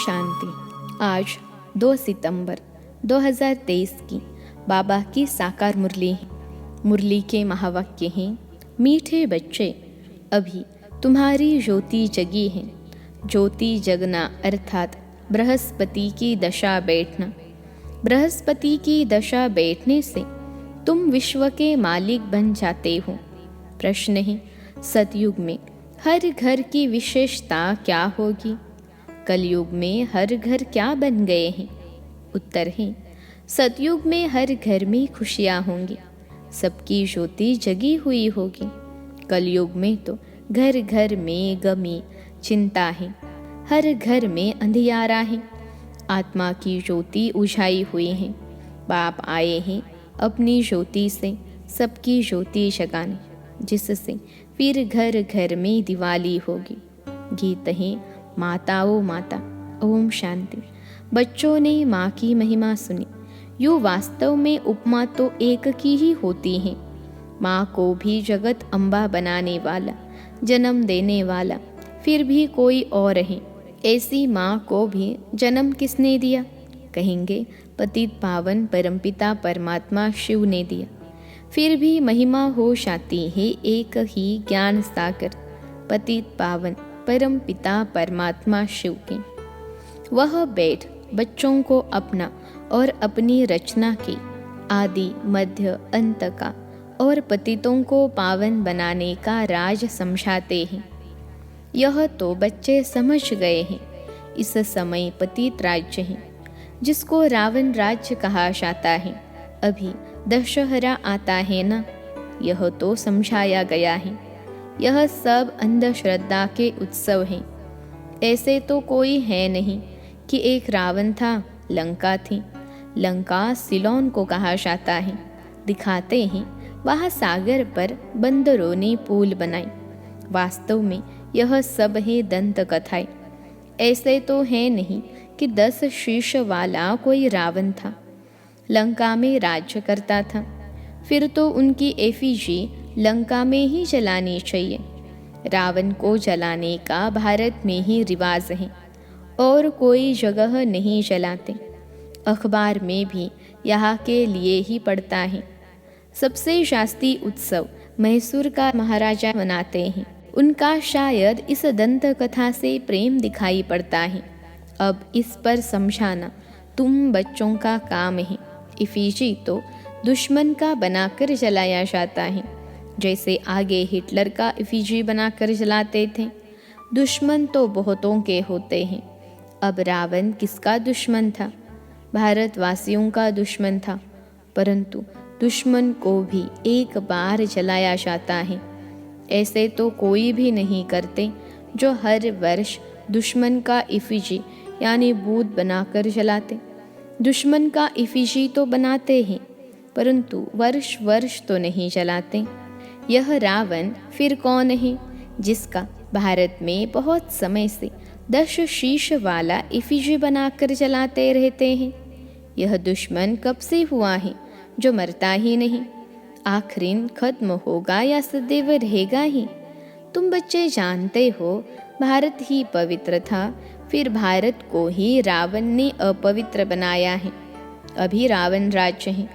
शांति। आज 2 सितंबर 2023 की बाबा की साकार मुरली है। मुरली के महावाक्य हैं, मीठे बच्चे अभी तुम्हारी ज्योति जगी है। ज्योति जगना अर्थात बृहस्पति की दशा बैठना। बृहस्पति की दशा बैठने से तुम विश्व के मालिक बन जाते हो। प्रश्न है, सतयुग में हर घर की विशेषता क्या होगी? कलयुग में हर घर क्या बन गए हैं? उत्तर है, सतयुग में हर घर में खुशियाँ होंगी, सबकी ज्योति जगी हुई होगी। कलयुग में तो घर घर में गमी चिंता है, हर घर में अंधियारा है। आत्मा की ज्योति उझाई हुई है। बाप आए हैं अपनी ज्योति से सबकी ज्योति जगाने, जिससे फिर घर घर में दिवाली होगी। गीत है, माताओं माता। ओम शांति। बच्चों ने माँ की महिमा सुनी। यूँ वास्तव में उपमा तो एक की ही होती है। माँ को भी जगत अम्बा बनाने वाला, जन्म देने वाला फिर भी कोई और है। ऐसी माँ को भी जन्म किसने दिया? कहेंगे पतित पावन परमपिता परमात्मा शिव ने दिया। फिर भी महिमा हो जाती है एक ही ज्ञान सागर पतित पावन परम पिता परमात्मा शिव के। वह बैठ बच्चों को अपना और अपनी रचना के आदि मध्य अंत का और पतितों को पावन बनाने का राज समझाते हैं। यह तो बच्चे समझ गए हैं। इस समय पतित राज्य है, जिसको रावण राज्य कहा जाता है। अभी दशहरा आता है ना, यह तो समझाया गया है। यह सब अंधश्रद्धा के उत्सव हैं। ऐसे तो कोई है नहीं कि एक रावण था, लंका थी। लंका सिलोन को कहा जाता है। दिखाते हैं वहाँ सागर पर बंदरों ने पुल बनाई। वास्तव में यह सब है दंत कथाएं। ऐसे तो है नहीं कि 10 शीश वाला कोई रावण था, लंका में राज्य करता था। फिर तो उनकी एफिजी लंका में ही जलानी चाहिए। रावण को जलाने का भारत में ही रिवाज है और कोई जगह नहीं जलाते। अखबार में भी यहाँ के लिए ही पड़ता है। सबसे शास्त्रीय उत्सव मैसूर का महाराजा मनाते हैं। उनका शायद इस दंत कथा से प्रेम दिखाई पड़ता है। अब इस पर समझाना तुम बच्चों का काम है। इफिजी तो दुश्मन का बनाकर जलाया जाता है, जैसे आगे हिटलर का इफिजी बनाकर जलाते थे। दुश्मन तो बहुतों के होते हैं। अब रावण किसका दुश्मन था? भारतवासियों का दुश्मन था। परंतु दुश्मन को भी एक बार जलाया जाता है। ऐसे तो कोई भी नहीं करते जो हर वर्ष दुश्मन का इफिजी यानी भूत बनाकर जलाते। दुश्मन का इफिजी तो बनाते हैं, परंतु वर्ष वर्ष तो नहीं जलाते। यह रावण फिर कौन है, जिसका भारत में बहुत समय से 10 शीश वाला इफिजी बनाकर जलाते रहते हैं? यह दुश्मन कब से हुआ है जो मरता ही नहीं? आखिर खत्म होगा या सदैव रहेगा ही? तुम बच्चे जानते हो भारत ही पवित्र था, फिर भारत को ही रावण ने अपवित्र बनाया है। अभी रावण राज्य है।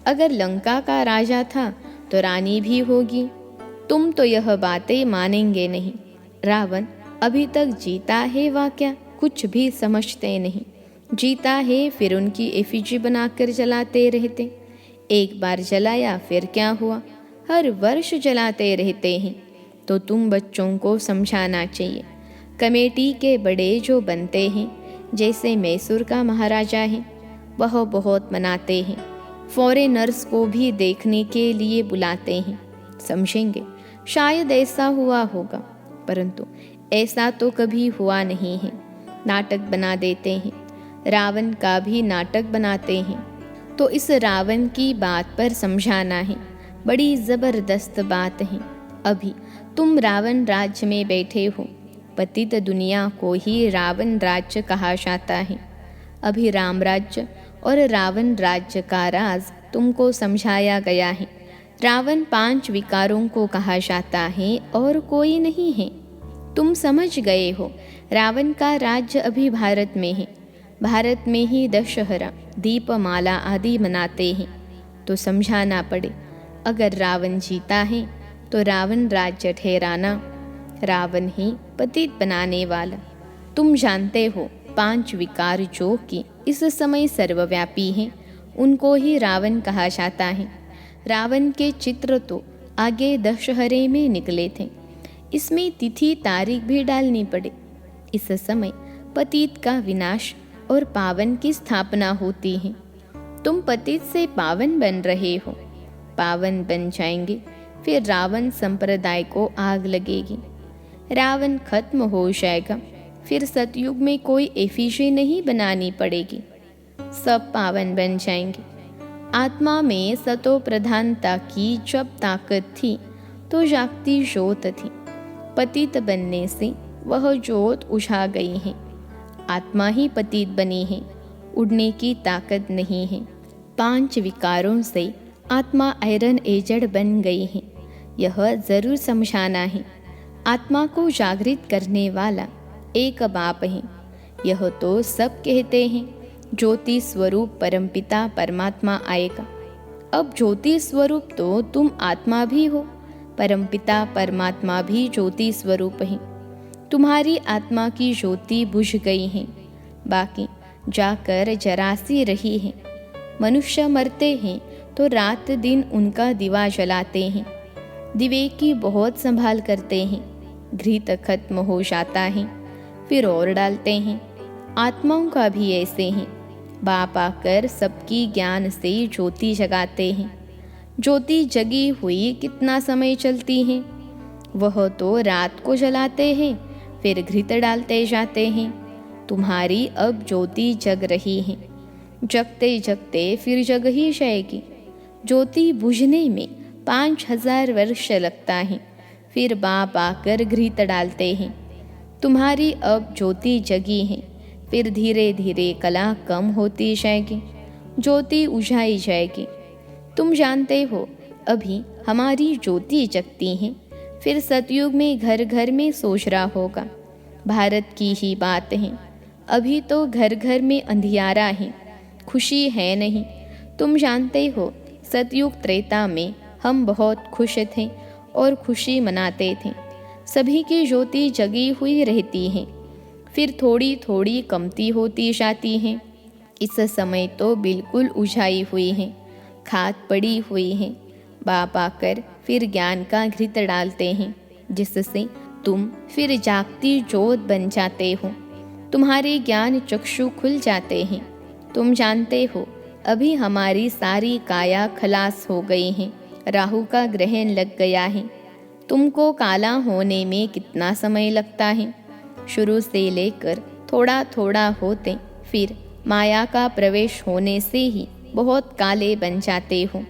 अगर लंका का राजा था तो रानी भी होगी। तुम तो यह बातें मानेंगे नहीं। रावण अभी तक जीता है वा क्या? कुछ भी समझते नहीं। जीता है फिर उनकी एफिजी बनाकर जलाते रहते। एक बार जलाया फिर क्या हुआ? हर वर्ष जलाते रहते हैं। तो तुम बच्चों को समझाना चाहिए। कमेटी के बड़े जो बनते हैं, जैसे मैसूर का महाराजा है, वह बहुत मनाते हैं। फॉरेनर्स को भी देखने के लिए बुलाते हैं। समझेंगे शायद ऐसा हुआ होगा, परंतु ऐसा तो कभी हुआ नहीं है। नाटक बना देते हैं। रावण का भी नाटक बनाते हैं। तो इस रावण की बात पर समझाना है। बड़ी ज़बरदस्त बात है। अभी तुम रावण राज्य में बैठे हो। पतित दुनिया को ही रावण राज्य कहा जाता है। अभी राम राज्य और रावण राज्य का राज तुमको समझाया गया है। रावण 5 विकारों को कहा जाता है और कोई नहीं है। तुम समझ गए हो, रावण का राज्य अभी भारत में है। भारत में ही दशहरा, दीपमाला आदि मनाते हैं। तो समझाना पड़े, अगर रावण जीता है तो रावण राज्य ठहराना, रावण ही पतित बनाने वाला। तुम जानते हो 5 विकार जो कि इस समय सर्वव्यापी हैं, उनको ही रावण कहा जाता है। रावण के चित्र तो आगे दशहरे में निकले थे। इसमें तिथि तारीख भी डालनी पड़े। इस समय पतित का विनाश और पावन की स्थापना होती है। तुम पतित से पावन बन रहे हो, पावन बन जाएंगे, फिर रावण संप्रदाय को आग लगेगी, रावण खत्म हो जाएगा, फिर सतयुग में कोई एफिशी नहीं बनानी पड़ेगी, सब पावन बन जाएंगे। आत्मा में सतो प्रधानता की जब ताकत थी तो जागती ज्योत थी। पतित बनने से वह ज्योत उझा गई है। आत्मा ही पतित बनी है, उड़ने की ताकत नहीं है। 5 विकारों से आत्मा आयरन एजेड बन गई है। यह जरूर समझाना है। आत्मा को जागृत करने वाला एक बाप है। यह तो सब कहते हैं ज्योति स्वरूप परमपिता परमात्मा आएगा। अब ज्योति स्वरूप तो तुम आत्मा भी हो, परमपिता परमात्मा भी ज्योति स्वरूप है। तुम्हारी आत्मा की ज्योति बुझ गई है, बाकी जाकर जरासी रही है। मनुष्य मरते हैं तो रात दिन उनका दिवा जलाते हैं, दिवे की बहुत संभाल करते हैं। घृत खत्म हो जाता है, फिर और डालते हैं। आत्माओं का भी ऐसे हैं, बाप आकर सबकी ज्ञान से ज्योति जगाते हैं। ज्योति जगी हुई कितना समय चलती है? वह तो रात को जलाते हैं, फिर घृत डालते जाते हैं। तुम्हारी अब ज्योति जग रही है, जगते जगते फिर जग ही जाएगी। ज्योति बुझने में 5000 वर्ष लगता है, फिर बाप आकर घृत डालते हैं। तुम्हारी अब ज्योति जगी है, फिर धीरे धीरे कला कम होती जाएगी, ज्योति उझाई जाएगी। तुम जानते हो अभी हमारी ज्योति जगती है, फिर सतयुग में घर घर में सोचरा होगा। भारत की ही बात है, अभी तो घर घर में अंधियारा है, खुशी है नहीं। तुम जानते हो सतयुग त्रेता में हम बहुत खुश थे और खुशी मनाते थे। सभी की ज्योति जगी हुई रहती है, फिर थोड़ी थोड़ी कमती होती जाती है। इस समय तो बिल्कुल उझाई हुई है, खाद पड़ी हुई है। बाप आकर फिर ज्ञान का घृत डालते हैं, जिससे तुम फिर जागती ज्योत बन जाते हो। तुम्हारे ज्ञान चक्षु खुल जाते हैं। तुम जानते हो अभी हमारी सारी काया खलास हो गई है, राहु का ग्रहण लग गया है। तुमको काला होने में कितना समय लगता है? शुरू से लेकर थोड़ा थोड़ा होते, फिर माया का प्रवेश होने से ही बहुत काले बन जाते हो।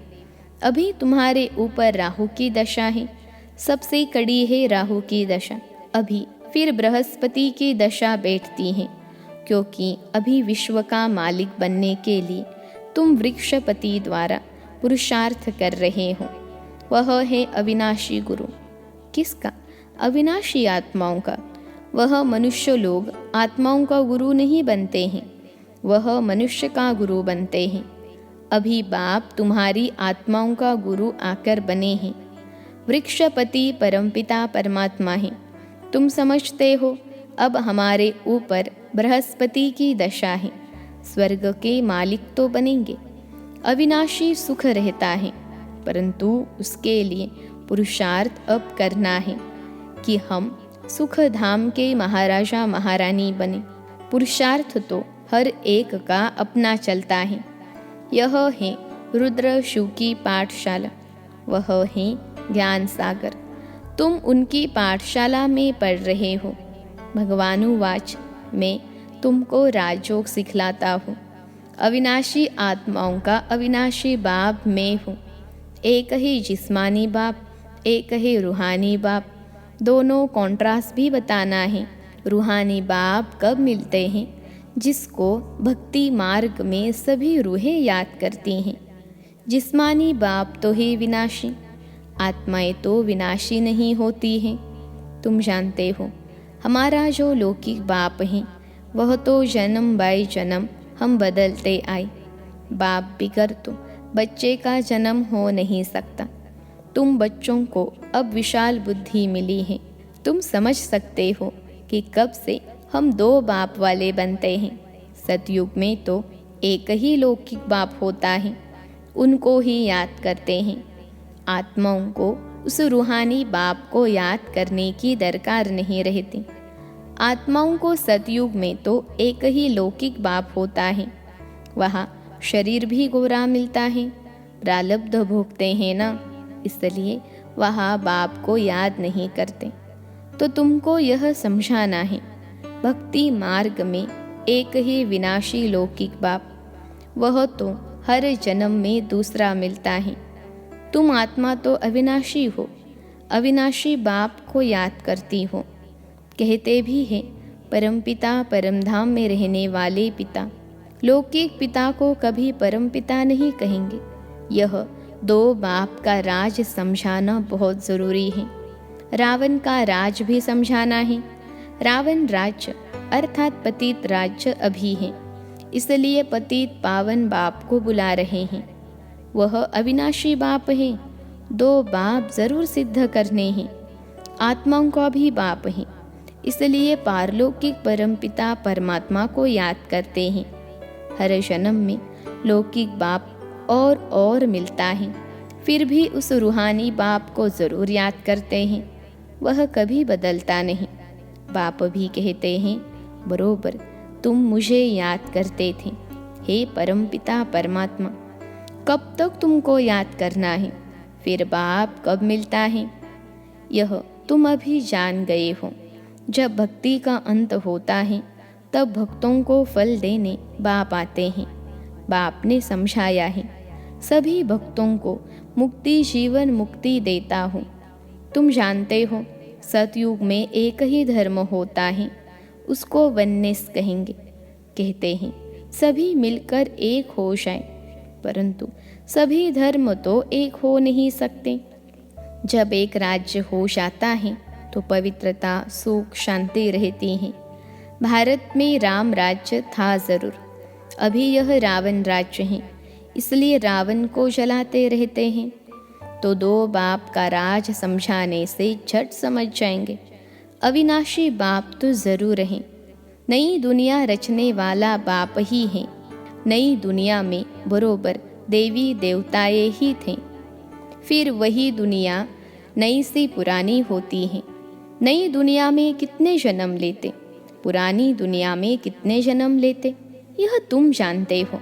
अभी तुम्हारे ऊपर राहु की दशा है, सबसे कड़ी है राहु की दशा। अभी फिर बृहस्पति की दशा बैठती है, क्योंकि अभी विश्व का मालिक बनने के लिए तुम वृक्षपति द्वारा पुरुषार्थ कर रहे हो। वह है अविनाशी गुरु। किसका? अविनाशी आत्माओं का। वह मनुष्य लोग आत्माओं का गुरु नहीं बनते हैं, वह मनुष्य का गुरु बनते हैं। अभी बाप तुम्हारी आत्माओं का गुरु आकर बने हैं। वृक्षपति परमपिता परमात्मा है। तुम समझते हो अब हमारे ऊपर बृहस्पति की दशा है, स्वर्ग के मालिक तो बनेंगे। अविनाशी सुख रहता है, परंतु उसके लिए पुरुषार्थ अब करना है कि हम सुख धाम के महाराजा महारानी बने। पुरुषार्थ तो हर एक का अपना चलता है। यह है रुद्र शिव की पाठशाला, वह है ज्ञान सागर। तुम उनकी पाठशाला में पढ़ रहे हो। भगवानुवाच, मैं तुमको राजयोग सिखलाता हूँ। अविनाशी आत्माओं का अविनाशी बाप मैं हूँ। एक ही जिस्मानी बाप, एक ही रूहानी बाप। दोनों कॉन्ट्रास्ट भी बताना है। रूहानी बाप कब मिलते हैं? जिसको भक्ति मार्ग में सभी रूहें याद करती हैं। जिस्मानी बाप तो है विनाशी, आत्माएं तो विनाशी नहीं होती हैं। तुम जानते हो हमारा जो लौकिक बाप है वह तो जन्म बाय जन्म हम बदलते आए। बाप बिगड़ तो बच्चे का जन्म हो नहीं सकता। तुम बच्चों को अब विशाल बुद्धि मिली है। तुम समझ सकते हो कि कब से हम दो बाप वाले बनते हैं। सतयुग में तो एक ही लौकिक बाप होता है, उनको ही याद करते हैं। आत्माओं को उस रूहानी बाप को याद करने की दरकार नहीं रहती। आत्माओं को सतयुग में तो एक ही लौकिक बाप होता है। वहाँ शरीर भी गोरा मिलता है, प्रारब्ध भोगते हैं ना, इसलिए वहाँ बाप को याद नहीं करते। तो तुमको यह समझाना है, भक्ति मार्ग में एक ही विनाशी लौकिक बाप, वह तो हर जन्म में दूसरा मिलता है। तुम आत्मा तो अविनाशी हो, अविनाशी बाप को याद करती हो। कहते भी हैं परमपिता परमधाम में रहने वाले पिता। लौकिक पिता को कभी परमपिता नहीं कहेंगे। यह दो बाप का राज समझाना बहुत ज़रूरी है। रावण का राज भी समझाना है। रावण राज्य अर्थात पतित राज्य अभी है, इसलिए पतित पावन बाप को बुला रहे हैं। वह अविनाशी बाप है। दो बाप जरूर सिद्ध करने हैं। आत्माओं का भी बाप है, इसलिए पारलौकिक परमपिता परमात्मा को याद करते हैं। हर जन्म में लौकिक बाप और मिलता है, फिर भी उस रूहानी बाप को जरूर याद करते हैं। वह कभी बदलता नहीं। बाप भी कहते हैं, बरोबर तुम मुझे याद करते थे, हे परमपिता परमात्मा। कब तक तुमको याद करना है, फिर बाप कब मिलता है, यह तुम अभी जान गए हो। जब भक्ति का अंत होता है, तब भक्तों को फल देने बाप आते हैं। बाप ने समझाया है, सभी भक्तों को मुक्ति जीवन मुक्ति देता हूँ। तुम जानते हो सतयुग में एक ही धर्म होता है, उसको वननेस कहेंगे। कहते हैं सभी मिलकर एक हो जाए, परंतु सभी धर्म तो एक हो नहीं सकते। जब एक राज्य हो जाता है तो पवित्रता सुख शांति रहती है। भारत में राम राज्य था जरूर, अभी यह रावण राज्य है, इसलिए रावण को जलाते रहते हैं। तो दो बाप का राज समझाने से झट समझ जाएंगे, अविनाशी बाप तो जरूर है। नई दुनिया रचने वाला बाप ही है। नई दुनिया में बरोबर देवी देवताएं ही थे। फिर वही दुनिया नई से पुरानी होती है। नई दुनिया में कितने जन्म लेते, पुरानी दुनिया में कितने जन्म लेते, यह तुम जानते हो।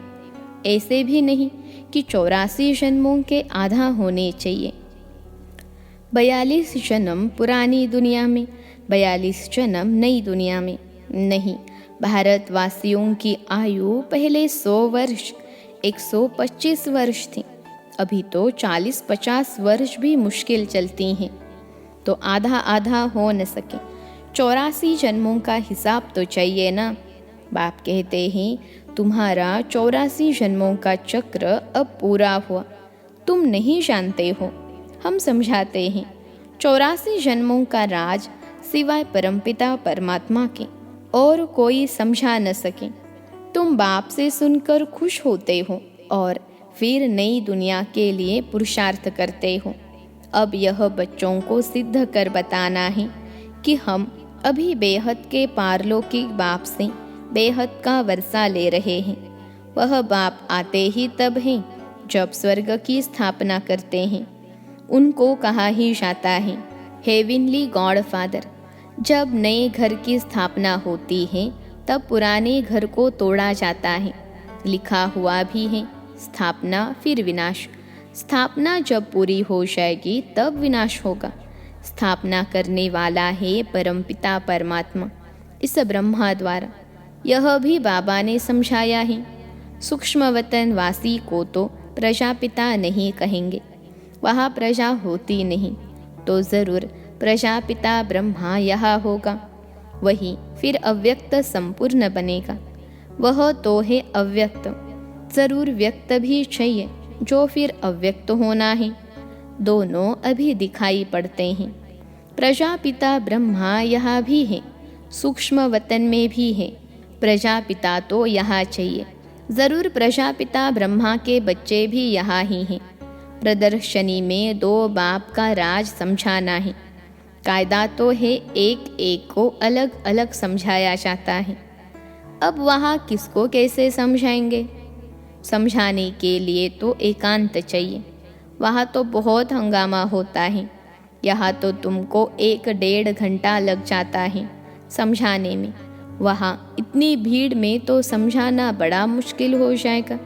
ऐसे भी नहीं कि 84 जन्मों के आधा होने चाहिए। 42 जन्म पुरानी दुनिया में, 42 जन्म नई दुनिया में नहीं। भारतवासियों की आयु पहले 100 वर्ष 125 वर्ष थी, अभी तो 40-50 वर्ष भी मुश्किल चलती हैं। तो आधा आधा हो न सके, 84 जन्मों का हिसाब तो चाहिए ना। बाप कहते हैं तुम्हारा 84 जन्मों का चक्र अब पूरा हुआ, तुम नहीं जानते हो, हम समझाते हैं। 84 जन्मों का राज सिवाय परमपिता परमात्मा के और कोई समझा न सके। तुम बाप से सुनकर खुश होते हो और फिर नई दुनिया के लिए पुरुषार्थ करते हो। अब यह बच्चों को सिद्ध कर बताना है कि हम अभी बेहद के पारलौकिक बाप से बेहद का वर्षा ले रहे हैं। वह बाप आते ही तब हैं जब स्वर्ग की स्थापना करते हैं। उनको कहा ही जाता है हेवनली गॉड फादर। जब नए घर की स्थापना होती है तब पुराने घर को तोड़ा जाता है। लिखा हुआ भी है स्थापना फिर विनाश। स्थापना जब पूरी हो जाएगी तब विनाश होगा। स्थापना करने वाला है परमपिता परमात्मा इस ब्रह्मा द्वारा। यह भी बाबा ने समझाया है। सूक्ष्म वतन वासी को तो प्रजापिता नहीं कहेंगे, वहाँ प्रजा होती नहीं, तो ज़रूर प्रजापिता ब्रह्मा यहाँ होगा। वही फिर अव्यक्त संपूर्ण बनेगा। वह तो है अव्यक्त, ज़रूर व्यक्त भी चाहिए जो फिर अव्यक्त होना है। दोनों अभी दिखाई पड़ते हैं। प्रजापिता ब्रह्मा यहाँ भी है, सूक्ष्म वतन में भी है। प्रजापिता तो यहाँ चाहिए, ज़रूर प्रजापिता ब्रह्मा के बच्चे भी यहाँ ही हैं। प्रदर्शनी में 2 बाप का राज समझाना है। कायदा तो है एक एक को अलग अलग समझाया जाता है। अब वहाँ किसको कैसे समझाएंगे? समझाने के लिए तो एकांत चाहिए। वहाँ तो बहुत हंगामा होता है। यहाँ तो तुमको 1-1.5 घंटा लग जाता है समझाने में। वहाँ इतनी भीड़ में तो समझाना बड़ा मुश्किल हो जाएगा।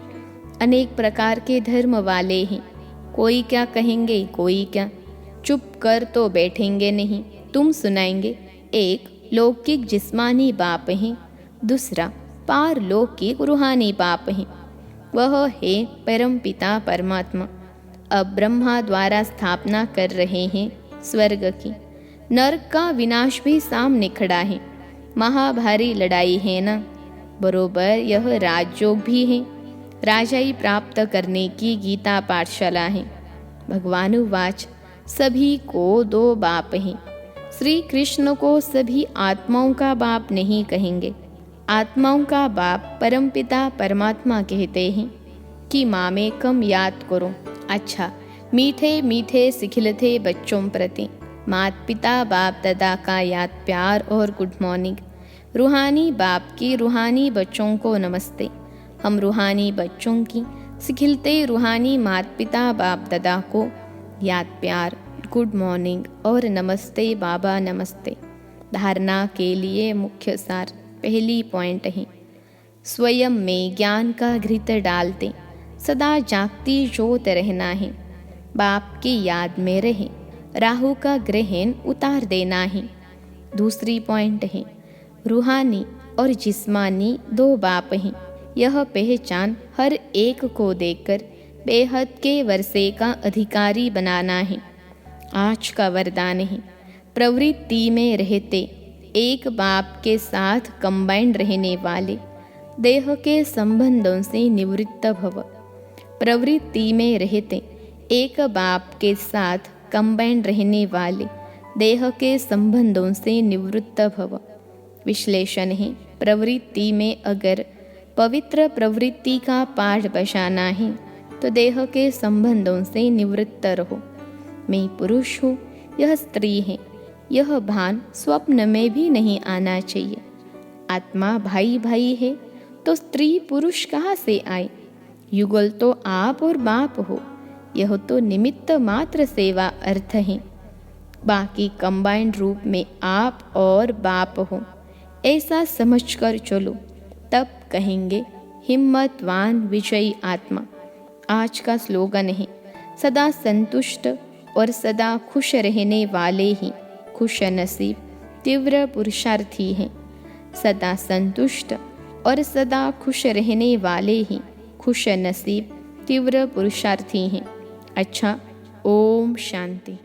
अनेक प्रकार के धर्म वाले हैं, कोई क्या कहेंगे कोई क्या। चुप कर तो बैठेंगे नहीं, तुम सुनाएंगे। एक लौकिक जिस्मानी बाप है, दूसरा पारलौकिक रूहानी बाप है। वह है परमपिता परमात्मा। अब ब्रह्मा द्वारा स्थापना कर रहे हैं स्वर्ग की। नरक का विनाश भी सामने खड़ा है। महाभारी लड़ाई है ना। बरोबर यह राजयोग भी है। राजाई प्राप्त करने की गीता पाठशाला है। भगवान उवाच, सभी को 2 बाप हैं। श्री कृष्ण को सभी आत्माओं का बाप नहीं कहेंगे। आत्माओं का बाप परमपिता परमात्मा कहते हैं कि माँ में कम याद करो। अच्छा, मीठे मीठे सिखिलते बच्चों प्रति मात पिता बाप दादा का याद प्यार और गुड मॉर्निंग। रूहानी बाप की रूहानी बच्चों को नमस्ते। हम रूहानी बच्चों की सिखिलते रूहानी मात पिता बाप दादा को याद प्यार, गुड मॉर्निंग और नमस्ते बाबा नमस्ते। धारणा के लिए मुख्य सार पहली पॉइंट है, स्वयं में ज्ञान का घृत डालते सदा जागती ज्योत रहना है। बाप की याद में रहे, राहु का ग्रहण उतार देना है। दूसरी पॉइंट है, रूहानी और जिस्मानी 2 बाप हैं। यह पहचान हर एक को देकर बेहद के वर्षे का अधिकारी बनाना है। आज का वरदान है, प्रवृत्ति में रहते एक बाप के साथ कंबाइंड रहने वाले देह के संबंधों से निवृत्त भव। प्रवृत्ति में रहते एक बाप के साथ कंबाइंड रहने वाले देह के संबंधों से निवृत्त भव। विश्लेषण है, प्रवृत्ति में अगर पवित्र प्रवृत्ति का पाठ बजाना है तो देह के संबंधों से निवृत्त रहो। मैं पुरुष हूँ, यह स्त्री है, यह भान स्वप्न में भी नहीं आना चाहिए। आत्मा भाई भाई है तो स्त्री पुरुष कहाँ से आए? युगल तो आप और बाप हो, यह तो निमित्त मात्र सेवा अर्थ है। बाकी कंबाइंड रूप में आप और बाप हो, ऐसा समझकर चलो, तब कहेंगे हिम्मतवान विजयी आत्मा। आज का स्लोगन है, सदा संतुष्ट और सदा खुश रहने वाले ही खुश नसीब तीव्र पुरुषार्थी हैं। सदा संतुष्ट और सदा खुश रहने वाले ही खुश नसीब तीव्र पुरुषार्थी हैं। अच्छा, ओम शांति।